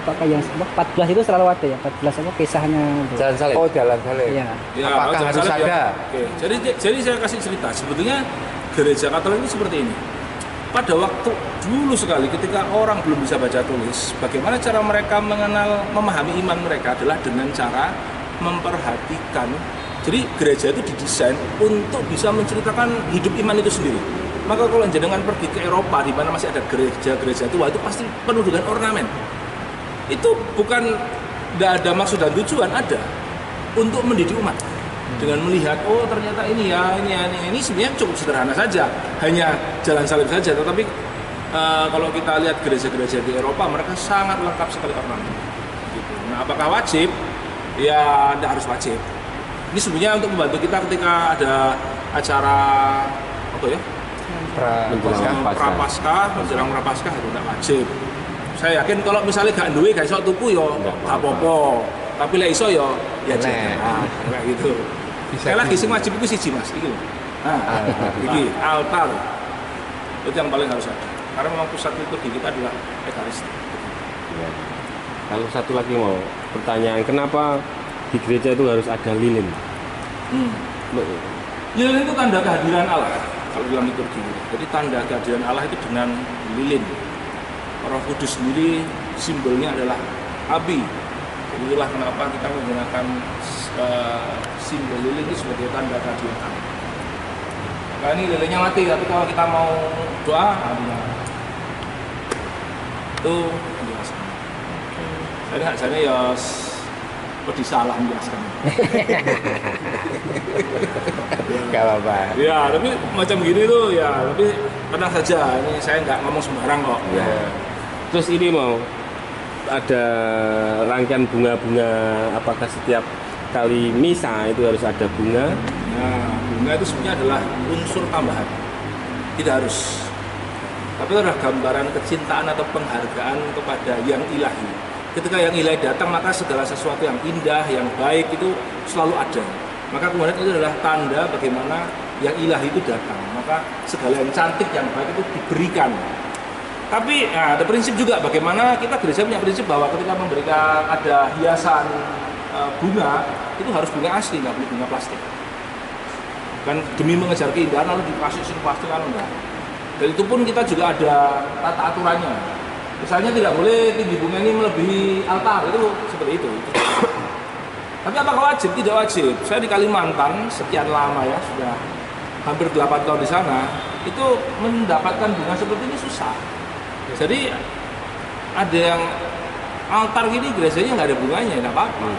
apakah yang 14 itu selalu ada ya, 14 apa kisahnya itu. Jalan salib. Oh, jalan salib. Ya. Ya, Apakah jangan harus salah ada? ya. Oke. Jadi saya kasih cerita. Sebetulnya gereja Katolik ini seperti ini. Pada waktu dulu sekali ketika orang belum bisa baca tulis, bagaimana cara mereka memahami iman mereka adalah dengan cara memperhatikan. Jadi gereja itu didesain untuk bisa menceritakan hidup iman itu sendiri. Maka kalau jenengan pergi ke Eropa di mana masih ada gereja-gereja tua, itu pasti penuh dengan ornamen. Itu bukan tidak ada maksud dan tujuan, ada untuk mendidik umat. Dengan melihat, oh ternyata ini sebenarnya cukup sederhana saja, hanya jalan salib saja. Tetapi kalau kita lihat gereja-gereja di Eropa, mereka sangat lengkap sekali ornamen. Gitu. Nah, apakah wajib? Ya, tidak harus wajib. Ini sebenarnya untuk membantu kita ketika ada acara apa ya? Prapaskah, menjelang Prapaskah itu tidak wajib. Saya yakin kalau misalnya gak duwe gak iso tuku yo gak apa-apa. Tapi lek iso yo ya jangan. Kayak gitu. Sekali lagi sing wajib itu siji Mas, iki lho. Nah, iki altar. Itu yang paling harus ada. Karena memang pusat liturgi kita adalah Ekaristi. Ya. Kalau satu lagi mau pertanyaan, kenapa di gereja itu harus ada lilin? Lilin itu tanda kehadiran Allah. Kalau dalam liturgi, jadi tanda kehadiran Allah itu dengan lilin. Roh Kudus sendiri simbolnya adalah api. Jadi itulah kenapa kita menggunakan simbol lilin itu sebagai tanda kehadiran Allah. Nah, ini lilinnya mati, tapi kalau kita mau doa, apinya itu menjelaskan. Saya ya pedih salah menjelaskan. Gak apa-apa. Ya, tapi macam gini tuh ya, tapi tenang saja. Ini saya nggak ngomong sembarang kok. Ya. Terus ini mau ada rangkaian bunga-bunga, apakah setiap kali misa itu harus ada bunga? Nah, bunga itu sebenarnya adalah unsur tambahan. Tidak harus. Tapi itu adalah gambaran kecintaan atau penghargaan kepada yang ilahi. Ketika yang ilahi datang, maka segala sesuatu yang indah, yang baik itu selalu ada. Maka kemudian itu adalah tanda bagaimana yang ilahi itu datang. Maka segala yang cantik, yang baik itu diberikan. Tapi ada prinsip juga bagaimana kita gereja punya prinsip bahwa ketika memberikan ada hiasan bunga, itu harus bunga asli, nggak boleh bunga plastik. Kan demi mengejar keindahan lalu dikasih plastik kan enggak. Dan itu pun kita juga ada tata aturannya. Misalnya tidak boleh tinggi bunga ini melebihi altar, itu seperti itu. Tapi apakah wajib? Tidak wajib. Saya di Kalimantan sekian lama ya, sudah hampir 8 tahun di sana, itu mendapatkan bunga seperti ini susah. Jadi ada yang altar gini gerejanya nggak ada bunganya, nggak apa-apa.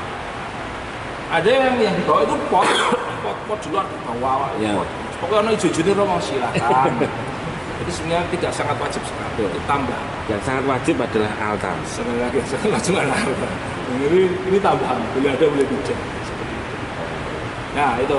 Ada yang dibawa itu pot di luar dibawa, Ya. pokoknya ono hijau-hijau mau silakan. Jadi sebenarnya tidak sangat wajib sekali, itu tambah. Yang sangat wajib adalah altar. Sekali lagi, saya cuma altar. Ini tambahan, boleh ada boleh tidak. Seperti itu. Nah itu.